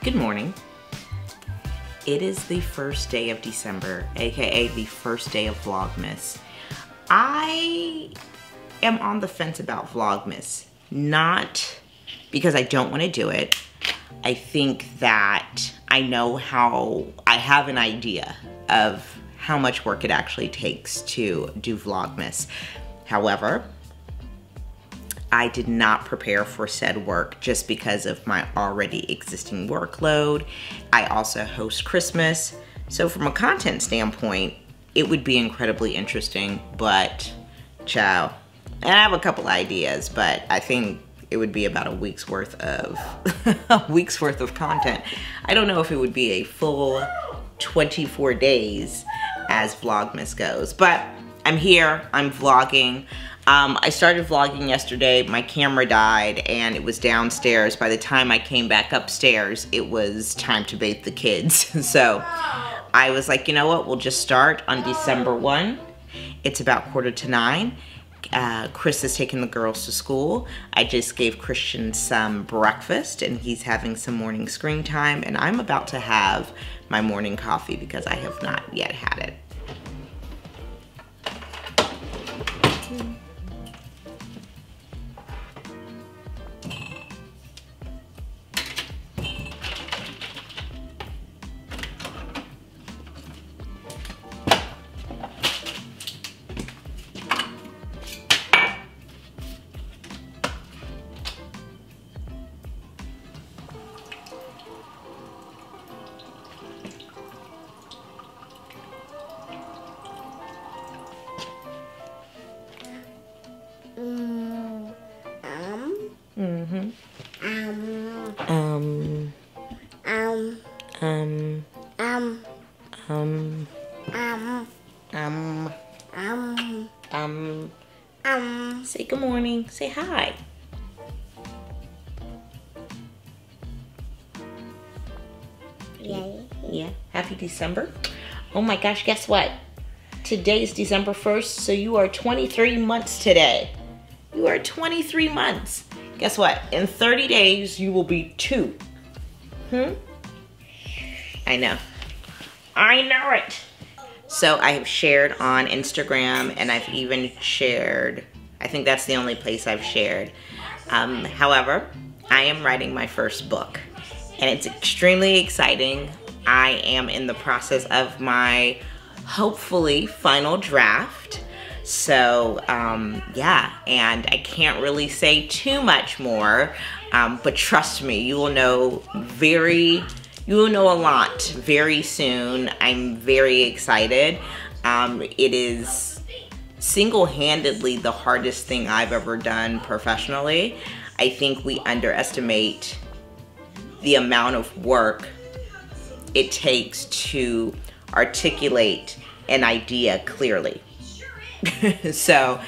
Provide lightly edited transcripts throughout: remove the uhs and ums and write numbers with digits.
Good morning. It is the first day of December, aka the first day of Vlogmas. I am on the fence about Vlogmas, not because I don't want to do it. I think that I have an idea of how much work it actually takes to do Vlogmas. However, I did not prepare for said work just because of my already existing workload. I also host Christmas. So from a content standpoint, it would be incredibly interesting, but ciao. And I have a couple ideas, but I think it would be about a week's worth of content. I don't know if it would be a full 24 days as Vlogmas goes, but I'm here, I'm vlogging. I started vlogging yesterday, my camera died and it was downstairs. By the time I came back upstairs, it was time to bathe the kids. So I was like, you know what, we'll just start on December 1. It's about 8:45. Chris is taking the girls to school. I just gave Christian some breakfast and he's having some morning screen time, and I'm about to have my morning coffee because I have not yet had it. Say good morning. Say hi. Yeah. Happy December. Oh my gosh, guess what? Today's December 1st, so you are 23 months today. You are 23 months. Guess what? In 30 days, you will be 2. I know. I know it. So I have shared on Instagram, and I've even shared, I think that's the only place I've shared. However, I am writing my first book, and it's extremely exciting. I am in the process of my, hopefully, final draft. So, yeah, and I can't really say too much more, but trust me, you will know a lot very soon. I'm very excited. It is single-handedly the hardest thing I've ever done professionally. I think we underestimate the amount of work it takes to articulate an idea clearly. So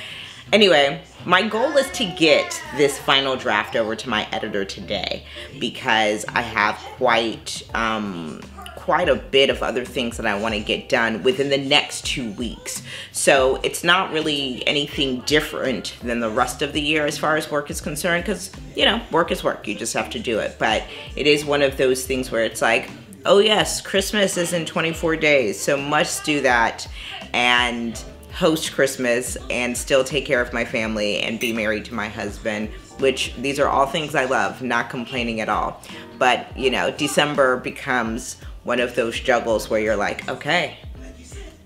anyway, my goal is to get this final draft over to my editor today because I have quite a bit of other things that I want to get done within the next 2 weeks. So it's not really anything different than the rest of the year as far as work is concerned, because, you know, work is work. You just have to do it. But it is one of those things where it's like, oh yes, Christmas is in 24 days, so must do that and host Christmas and still take care of my family and be married to my husband, which these are all things I love, not complaining at all. But, you know, December becomes one of those juggles where you're like, okay,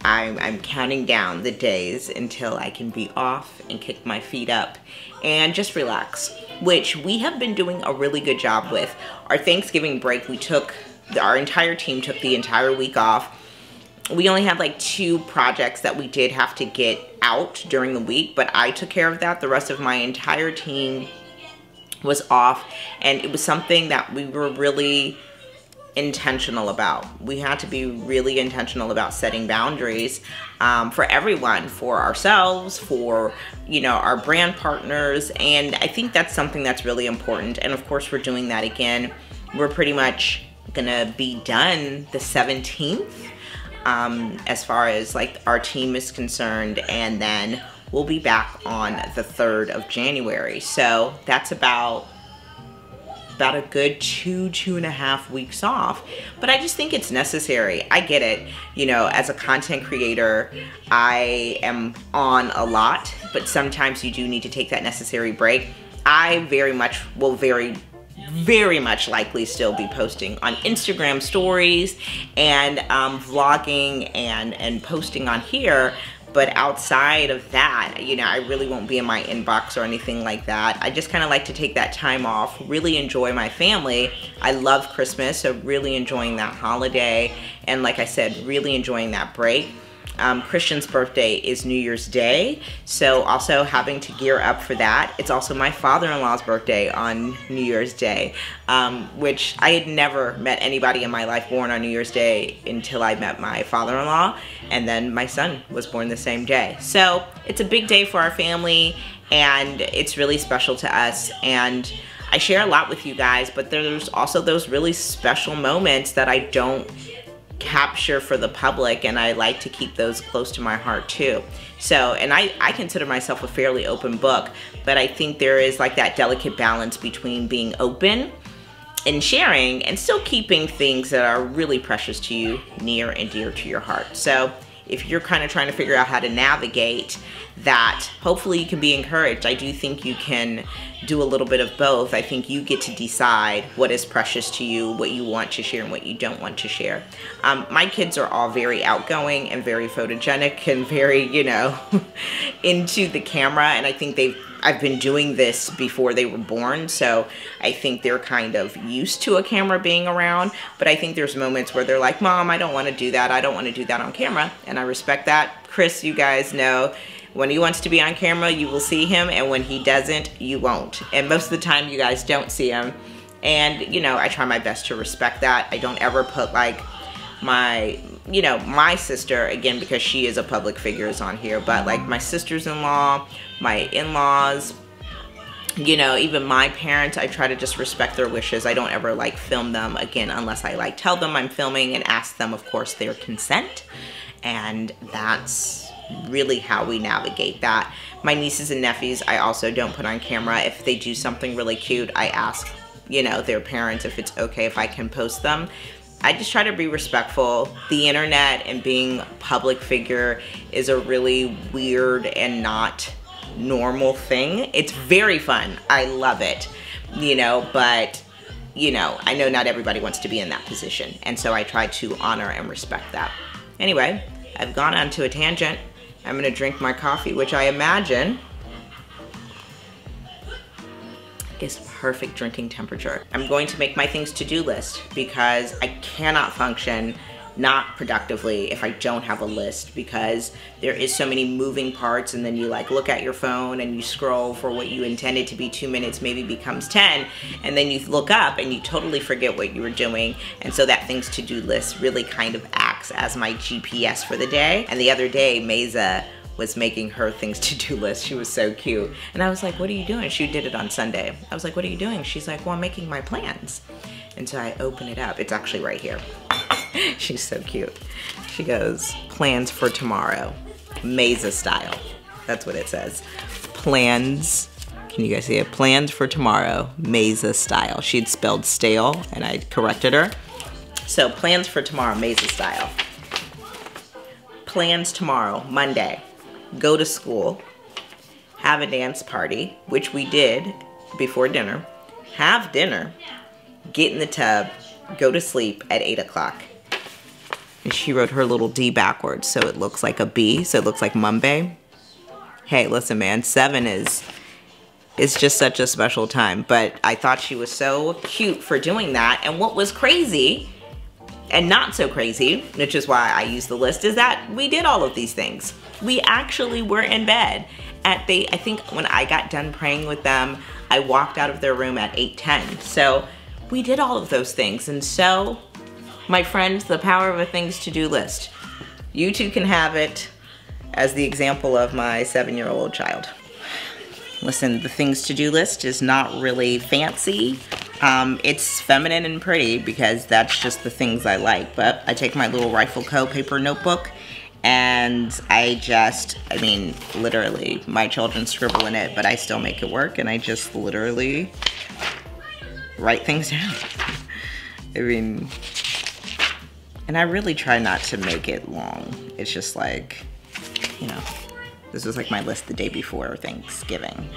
I'm counting down the days until I can be off and kick my feet up and just relax, which we have been doing a really good job with. Our Thanksgiving break, our entire team took the entire week off. We only had like 2 projects that we did have to get out during the week, but I took care of that. The rest of my entire team was off, and it was something that we were really intentional about. We had to be really intentional about setting boundaries for everyone, for ourselves, for, you know, our brand partners, and I think that's something that's really important. And of course, we're doing that again. We're pretty much gonna be done the 17th. As far as like our team is concerned, and then we'll be back on the 3rd of January. So that's about about a good 2.5 weeks off. But I just think it's necessary. I get it. You know, as a content creator, I am on a lot, but sometimes you do need to take that necessary break. I very much will very much likely still be posting on Instagram stories and vlogging and posting on here. But outside of that, you know, I really won't be in my inbox or anything like that. I just kind of like to take that time off, really enjoy my family. I love Christmas, so really enjoying that holiday. And like I said, really enjoying that break. Christian's birthday is New Year's Day, so also having to gear up for that. It's also my father-in-law's birthday on New Year's Day, which I had never met anybody in my life born on New Year's Day until I met my father-in-law, and then my son was born the same day. So it's a big day for our family, and it's really special to us, and I share a lot with you guys, but there's also those really special moments that I don't capture for the public, and I like to keep those close to my heart too. So, and I consider myself a fairly open book, but I think there is like that delicate balance between being open and sharing and still keeping things that are really precious to you near and dear to your heart. So if you're kind of trying to figure out how to navigate that, hopefully you can be encouraged. I do think you can do a little bit of both. I think you get to decide what is precious to you, what you want to share and what you don't want to share. My kids are all very outgoing and very photogenic and very, you know, into the camera, and I think I've been doing this before they were born, so I think they're kind of used to a camera being around. But I think there's moments where they're like, Mom, I don't want to do that. I don't want to do that on camera. And I respect that. Chris, you guys know, when he wants to be on camera, you will see him, and when he doesn't, you won't. And most of the time, you guys don't see him. And, you know, I try my best to respect that. I don't ever put like my sister, again, because she is a public figure, is on here, but like my sisters-in-law, my in-laws, you know, even my parents, I try to just respect their wishes. I don't ever like film them, again, unless I like tell them I'm filming and ask them, of course, their consent. And that's really how we navigate that. My nieces and nephews, I also don't put on camera. If they do something really cute, I ask, you know, their parents if it's okay if I can post them. I just try to be respectful. The internet and being a public figure is a really weird and not normal thing. It's very fun. I love it, you know, but, you know, I know not everybody wants to be in that position. And so I try to honor and respect that. Anyway, I've gone on to a tangent. I'm gonna drink my coffee, which I imagine is perfect drinking temperature. I'm going to make my things to-do list because I cannot function not productively if I don't have a list, because there is so many moving parts, and then you like look at your phone and you scroll for what you intended to be 2 minutes, maybe becomes 10, and then you look up and you totally forget what you were doing. And so that things to-do list really kind of acts as my GPS for the day. And the other day, Mesa was making her things to-do list. She was so cute. And I was like, what are you doing? She did it on Sunday. I was like, what are you doing? She's like, well, I'm making my plans. And so I open it up. It's actually right here. She's so cute. She goes, plans for tomorrow, Mesa style. That's what it says. Plans, can you guys see it? Plans for tomorrow, Mesa style. She'd spelled stale and I corrected her. So plans for tomorrow, Mesa style. Plans tomorrow, Monday. Go to school, have a dance party, which we did before dinner, have dinner, get in the tub, go to sleep at 8 o'clock. And she wrote her little D backwards, so it looks like a B, so it looks like Monday. Hey, listen, man, 7 is just such a special time, but I thought she was so cute for doing that. And what was crazy, and not so crazy, which is why I use the list, is that we did all of these things. We actually were in bed at I think when I got done praying with them, I walked out of their room at 8:10. So we did all of those things. And so, my friends, the power of a things to-do list. You too can have it as the example of my 7-year-old child. Listen, the things to-do list is not really fancy. It's feminine and pretty because that's just the things I like. But I take my little Rifle Co. paper notebook and I mean, literally, my children scribble in it, but I still make it work, and I just literally write things down. I mean, and I really try not to make it long. It's just like, you know, this was like my list the day before Thanksgiving.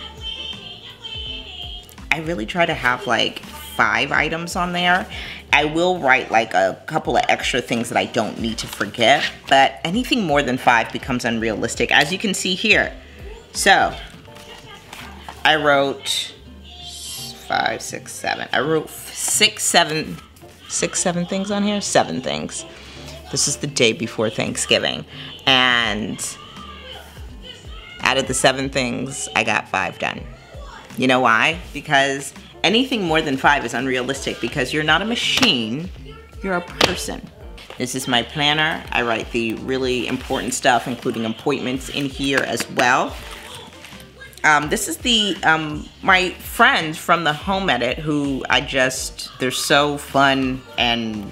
I really try to have like 5 items on there. I will write like a couple of extra things that I don't need to forget, but anything more than 5 becomes unrealistic, as you can see here. So, I wrote 5, 6, 7. I wrote 6, 7 things on here? 7 things. This is the day before Thanksgiving. And out of the 7 things, I got 5 done. You know why? Because anything more than 5 is unrealistic, because you're not a machine, you're a person. This is my planner. I write the really important stuff, including appointments, in here as well. This is the my friends from the Home Edit, who they're so fun and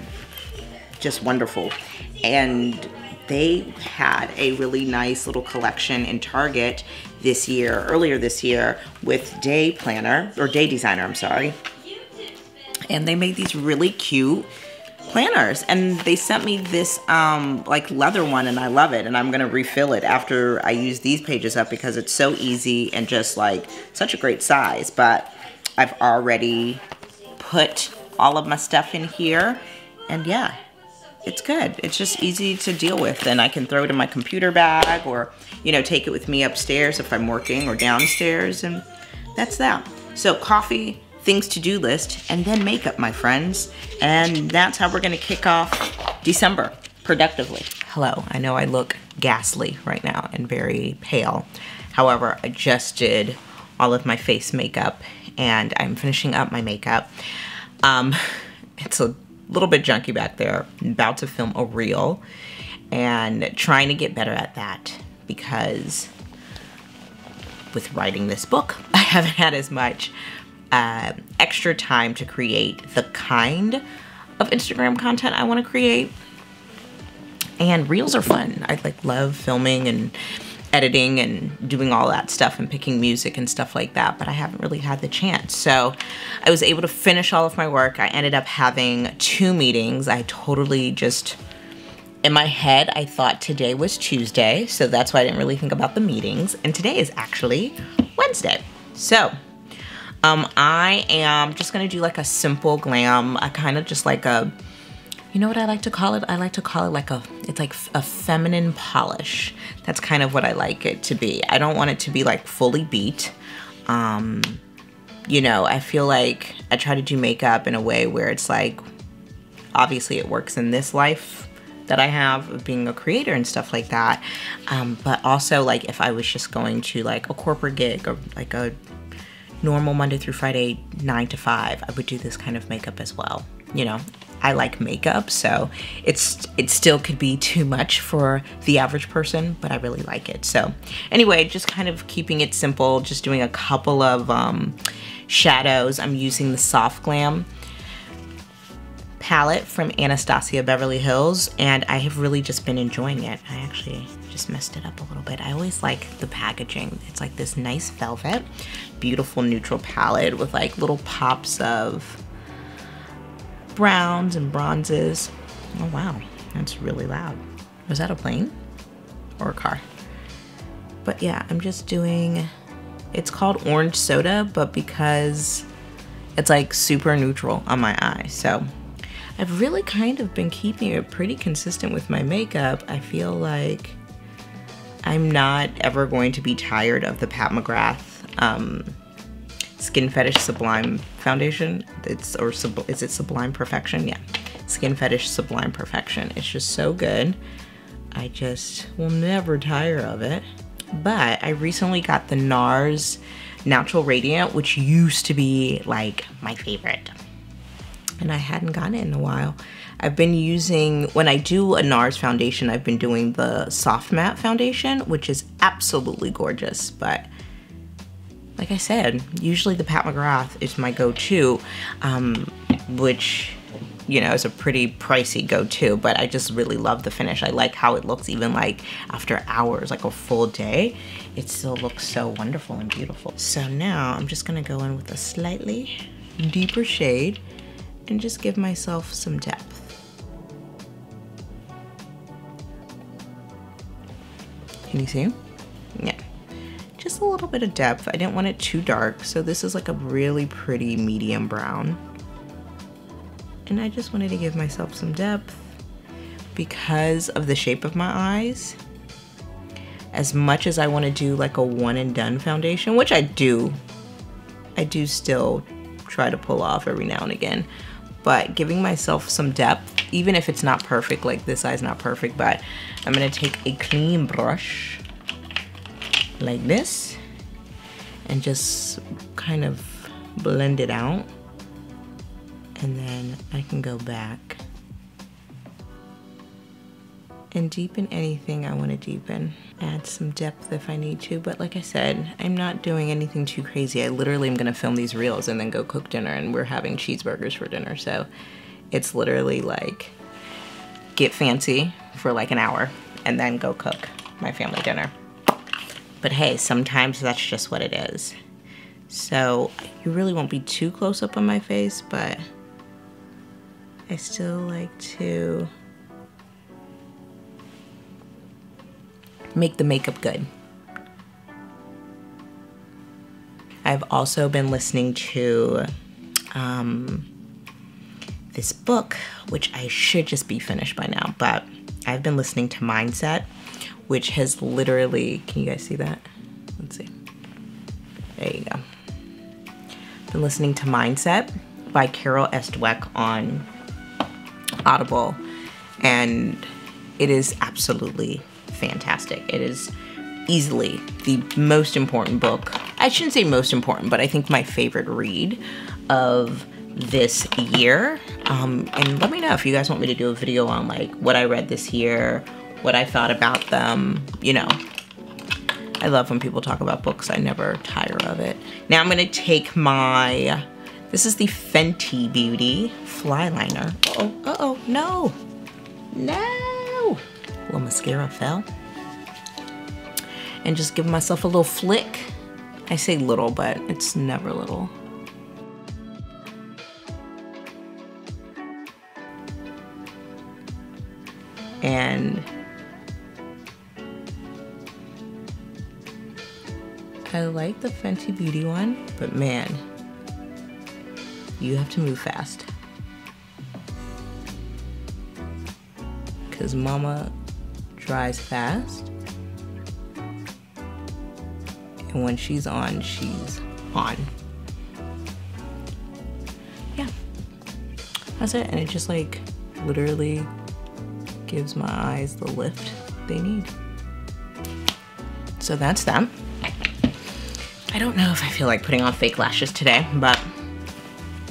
just wonderful. And they had a really nice little collection in Target earlier this year, with Day Planner, or Day Designer, I'm sorry. And they made these really cute planners, and they sent me this like leather one, and I love it, and I'm gonna refill it after I use these pages up, because it's so easy and just like such a great size. But I've already put all of my stuff in here, and yeah, it's good. It's just easy to deal with, and I can throw it in my computer bag, or, you know, take it with me upstairs if I'm working, or downstairs, and that's that. So coffee, things to do list, and then makeup, my friends. And that's how we're gonna kick off December productively. Hello, I know I look ghastly right now and very pale. However, I just did all of my face makeup, and I'm finishing up my makeup. It's a little bit junky back there. I'm about to film a reel and trying to get better at that, because with writing this book, I haven't had as much extra time to create the kind of Instagram content I want to create. And reels are fun. I love filming and editing and doing all that stuff and picking music and stuff like that, but I haven't really had the chance. So I was able to finish all of my work. I ended up having 2 meetings. I totally just, in my head, I thought today was Tuesday, so that's why I didn't really think about the meetings. And today is actually Wednesday. So I am just gonna do like a simple glam, I kind of just like a, you know what I like to call it? I like to call it like it's like a feminine polish. That's kind of what I like it to be. I don't want it to be like fully beat. You know, I feel like I try to do makeup in a way where it's like, obviously it works in this life that I have of being a creator and stuff like that. But also, like, if I was just going to like a corporate gig, or like a normal Monday through Friday 9 to 5, I would do this kind of makeup as well. You know, I like makeup, so it still could be too much for the average person, but I really like it. So anyway, just kind of keeping it simple, just doing a couple of shadows. I'm using the Soft Glam palette from Anastasia Beverly Hills, and I have really just been enjoying it. I actually just messed it up a little bit. I always like the packaging. It's like this nice velvet, beautiful neutral palette with like little pops of browns and bronzes. Oh wow, that's really loud. Was that a plane or a car? But yeah, I'm just doing, it's called Orange Soda, but because it's like super neutral on my eye. So I've really kind of been keeping it pretty consistent with my makeup. I feel like I'm not ever going to be tired of the Pat McGrath Skin Fetish Sublime Foundation. Is it Sublime Perfection? Yeah, Skin Fetish Sublime Perfection. It's just so good. I just will never tire of it. But I recently got the NARS Natural Radiant, which used to be like my favorite, and I hadn't gotten it in a while. I've been using, when I do a NARS foundation, I've been doing the Soft Matte Foundation, which is absolutely gorgeous. But like I said, usually the Pat McGrath is my go-to, which, you know, is a pretty pricey go-to, but I just really love the finish. I like how it looks even like after hours, like a full day. It still looks so wonderful and beautiful. So now I'm just gonna go in with a slightly deeper shade and just give myself some depth. Can you see? Yeah, just a little bit of depth. I didn't want it too dark, so this is like a really pretty medium brown. And I just wanted to give myself some depth because of the shape of my eyes. As much as I want to do like a one and done foundation, which I do still try to pull off every now and again, but giving myself some depth, even if it's not perfect, like this eye's not perfect, but I'm gonna take a clean brush like this and just kind of blend it out. And then I can go back and deepen anything I want to deepen. Add some depth if I need to, but like I said, I'm not doing anything too crazy. I literally am gonna film these reels and then go cook dinner, and we're having cheeseburgers for dinner, so it's literally like get fancy for like an hour and then go cook my family dinner. But hey, sometimes that's just what it is. So you really won't be too close up on my face, but I still like to make the makeup good. I've also been listening to this book, which I should just be finished by now, but I've been listening to Mindset, which has literally, can you guys see that? Let's see. There you go. Been listening to Mindset by Carol S. Dweck on Audible, and it is absolutely fantastic. It is easily the most important book. I shouldn't say most important, but I think my favorite read of this year. And let me know if you guys want me to do a video on like what I read this year, what I thought about them. You know, I love when people talk about books. I never tire of it. Now I'm gonna take my, this is the Fenty Beauty Fly Liner. Uh-oh, no. No. Little mascara fell. And just give myself a little flick. I say little, but it's never little. And I like the Fenty Beauty one, but man, you have to move fast. Because mama dries fast. And when she's on, she's on. Yeah, that's it. And it just like literally gives my eyes the lift they need. So that's that. I don't know if I feel like putting on fake lashes today, but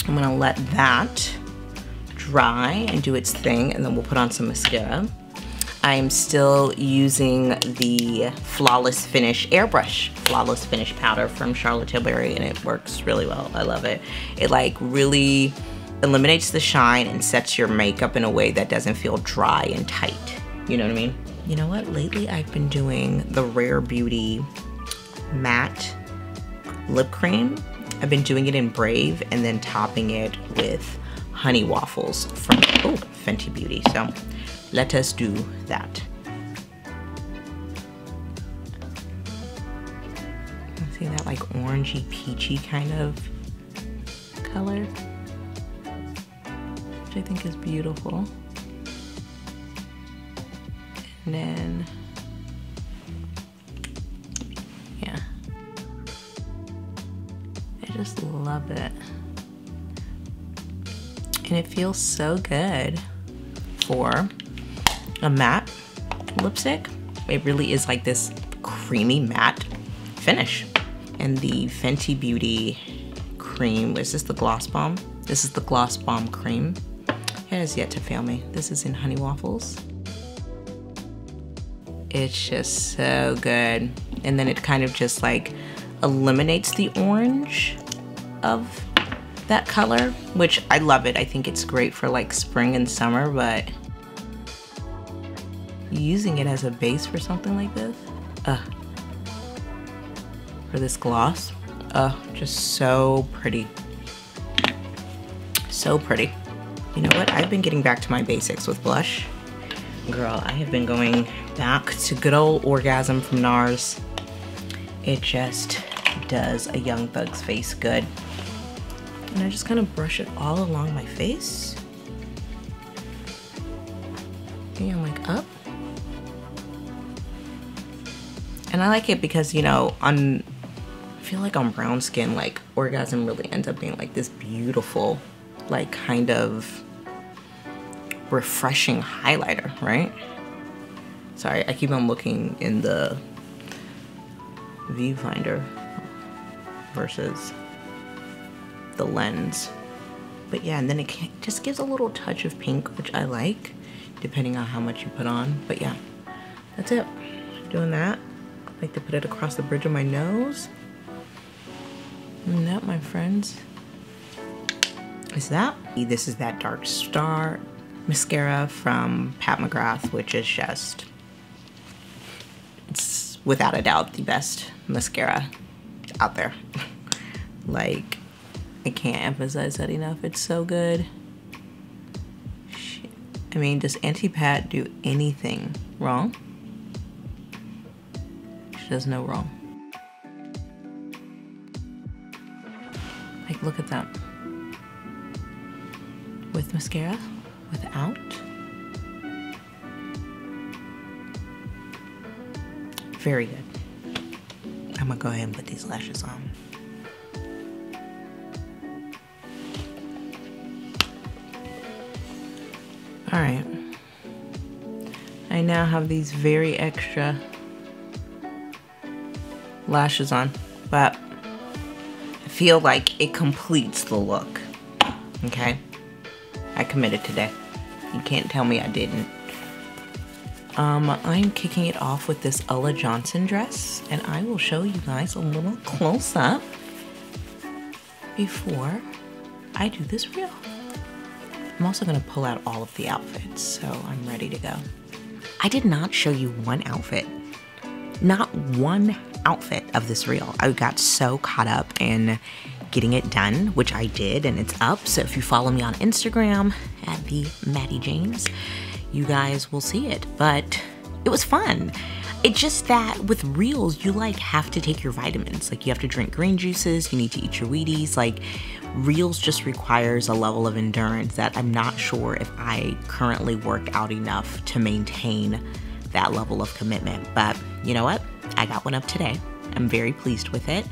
I'm gonna let that dry and do its thing, and then we'll put on some mascara. I'm still using the Flawless Finish Airbrush Flawless Finish powder from Charlotte Tilbury, and it works really well. I love it. It like really eliminates the shine and sets your makeup in a way that doesn't feel dry and tight. You know what I mean? You know what? Lately I've been doing the Rare Beauty matte lip cream. I've been doing it in Brave and then topping it with honey waffles from Fenty Beauty. So let us do that. See that like orangey peachy kind of color, which I think is beautiful. And then, yeah, I just love it. And it feels so good for a matte lipstick. It really is like this creamy matte finish. And the Fenty Beauty cream, is this the Gloss Bomb? This is the Gloss Bomb cream. It has yet to fail me. This is in Honey Waffles. It's just so good. And then it kind of just like eliminates the orange of that color, which I love it. I think it's great for like spring and summer, but using it as a base for something like this, for this gloss, just so pretty. So pretty. You know what? I've been getting back to my basics with blush. Girl, I have been going back to good old Orgasm from NARS. It just does a young thug's face good. And I just kind of brush it all along my face. And like up. And I like it because, you know, I feel like on brown skin, like Orgasm really ends up being like this beautiful, like kind of refreshing highlighter, right? Sorry, I keep on looking in the viewfinder versus the lens. But yeah, and then it just gives a little touch of pink, which I like, depending on how much you put on. But yeah, that's it. Doing that. I like to put it across the bridge of my nose. And that, my friends, is that. This is that Dark Star mascara from Pat McGrath, which is just, it's without a doubt the best mascara out there. Like, I can't emphasize that enough. It's so good. Shit. I mean, does Auntie Pat do anything wrong? She does no wrong. Like, look at that. With mascara, without. Very good. I'm gonna go ahead and put these lashes on. All right. I now have these very extra lashes on, but I feel like it completes the look. Okay? I committed today. You can't tell me I didn't. I'm kicking it off with this Ulla Johnson dress, and I will show you guys a little close up before I do this reel. I'm also gonna pull out all of the outfits, so I'm ready to go. I did not show you one outfit, not one outfit of this reel. I got so caught up in getting it done, which I did, and it's up. So if you follow me on Instagram at the Mattie James, you guys will see it. But it was fun. It's just that with reels, you like have to take your vitamins. Like you have to drink green juices, you need to eat your Wheaties. Like reels just requires a level of endurance that I'm not sure if I currently work out enough to maintain that level of commitment. But you know what? I got one up today. I'm very pleased with it.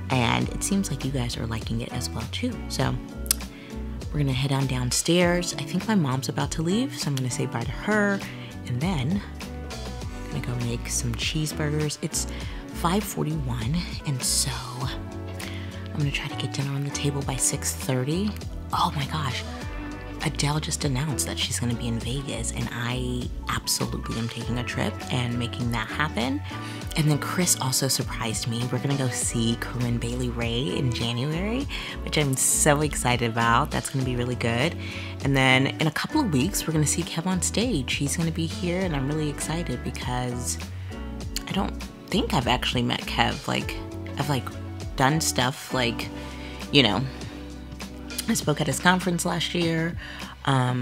And it seems like you guys are liking it as well too. So we're gonna head on downstairs. I think my mom's about to leave, so I'm gonna say bye to her. And then I'm gonna go make some cheeseburgers. It's 5:41, and so I'm gonna try to get dinner on the table by 6:30. Oh my gosh, Adele just announced that she's gonna be in Vegas, and I absolutely am taking a trip and making that happen. And then Chris also surprised me. We're gonna go see Corinne Bailey Rae in January, which I'm so excited about. That's gonna be really good. And then in a couple of weeks, we're gonna see Kev on stage. He's gonna be here, and I'm really excited because I don't think I've actually met Kev. Like, I've like done stuff like, you know, I spoke at his conference last year. Or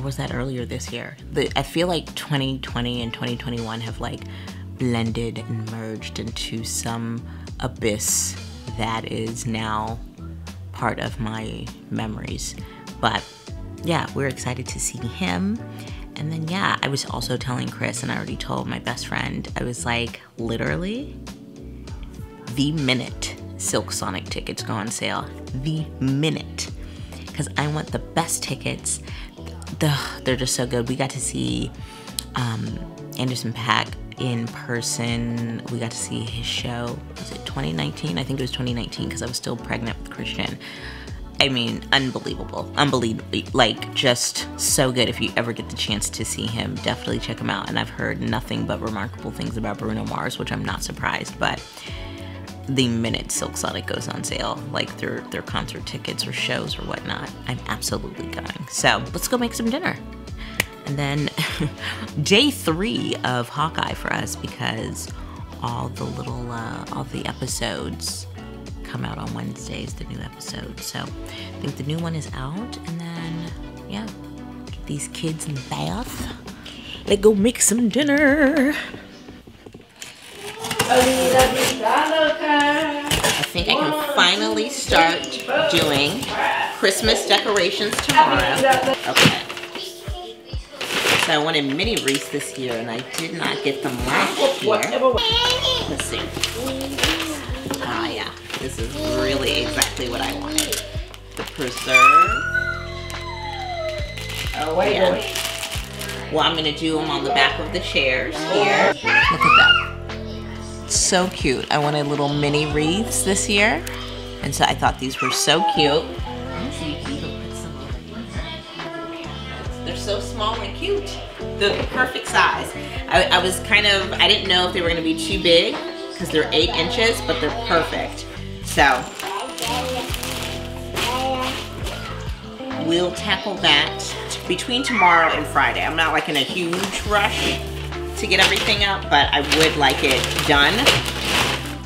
was that earlier this year? I feel like 2020 and 2021 have like blended and merged into some abyss that is now part of my memories. But yeah, we're excited to see him. And then yeah, I was also telling Chris, and I already told my best friend, I was like, literally, the minute Silk Sonic tickets go on sale, the minute, because I want the best tickets. They're just so good. We got to see Anderson .Paak in person. We got to see his show. Was it 2019? I think it was 2019 because I was still pregnant with Christian. I mean, unbelievable. Unbelievable. Like, just so good. If you ever get the chance to see him, definitely check him out. And I've heard nothing but remarkable things about Bruno Mars, which I'm not surprised. But the minute Silk Sonic goes on sale, like their concert tickets or shows or whatnot, I'm absolutely going. So let's go make some dinner. And then day 3 of Hawkeye for us, because all the episodes come out on Wednesdays, the new episode. So I think the new one is out, and then, yeah, get these kids in the bath. Let's go make some dinner. I think I can finally start doing Christmas decorations tomorrow. Okay. So I wanted mini wreaths this year, and I did not get them last year. Let's see. Ah, yeah. This is really exactly what I wanted. The preserve. Oh, yeah. Well, I'm going to do them on the back of the chairs here. Look at that. So cute. I wanted little mini wreaths this year, and so I thought these were so cute. They're so small and cute. They're the perfect size. I was kind of, I didn't know if they were going to be too big because they're 8 inches, but they're perfect. So we'll tackle that between tomorrow and Friday. I'm not like in a huge rush to get everything up, but I would like it done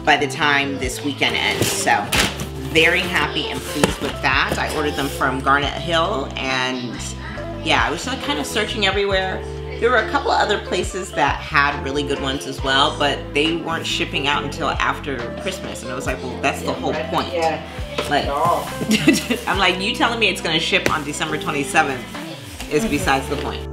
by the time this weekend ends. So very happy and pleased with that. I ordered them from Garnet Hill, and yeah, I was like kind of searching everywhere. There were a couple of other places that had really good ones as well, but they weren't shipping out until after Christmas, and I was like, well, that's the whole point. Like, I'm like, you telling me it's gonna ship on December 27th is besides the point.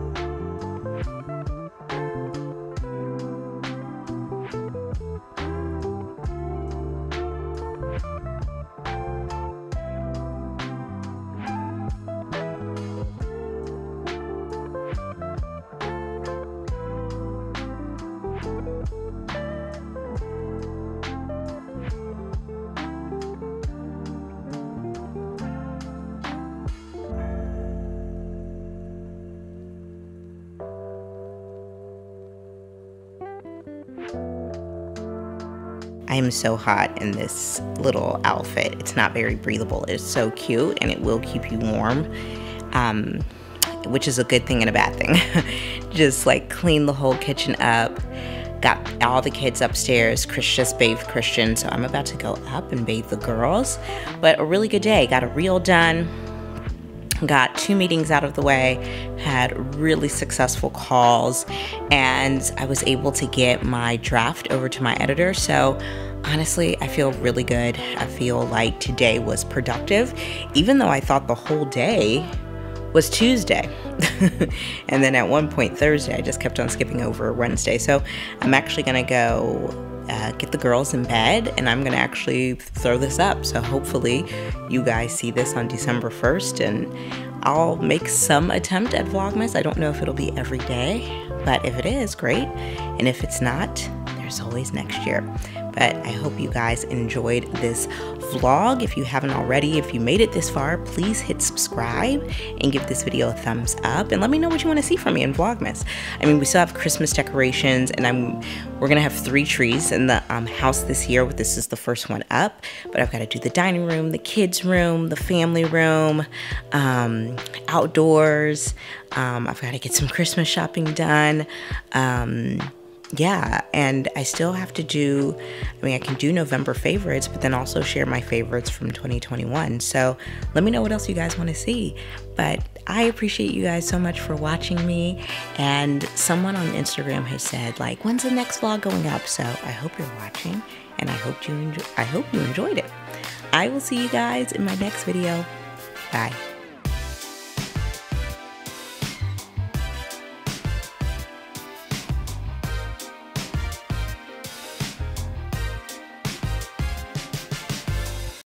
I am so hot in this little outfit. It's not very breathable. It's so cute, and it will keep you warm, which is a good thing and a bad thing. Just like clean the whole kitchen up. Got all the kids upstairs. Chris just bathed Christian, so I'm about to go up and bathe the girls. But a really good day. Got a reel done. Got 2 meetings out of the way, had really successful calls, and I was able to get my draft over to my editor. So honestly, I feel really good. I feel like today was productive, even though I thought the whole day was Tuesday. And then at one point Thursday, I just kept on skipping over Wednesday. So I'm actually gonna go get the girls in bed, and I'm gonna actually throw this up. So hopefully you guys see this on December 1st, and I'll make some attempt at Vlogmas. I don't know if it'll be every day, but if it is, great. And if it's not, there's always next year. But I hope you guys enjoyed this vlog. If you haven't already, if you made it this far, please hit subscribe and give this video a thumbs up, and let me know what you want to see from me in Vlogmas. I mean, we still have Christmas decorations, and we're gonna have 3 trees in the house this year. This is the first one up, but I've got to do the dining room, the kids room, the family room, outdoors. I've got to get some Christmas shopping done. Yeah, and I still have to do, I mean, I can do November favorites, but then also share my favorites from 2021. So let me know what else you guys want to see. But I appreciate you guys so much for watching me. And someone on Instagram has said, like, when's the next vlog going up? So I hope you're watching, and I hope you enjoyed it. I will see you guys in my next video. Bye.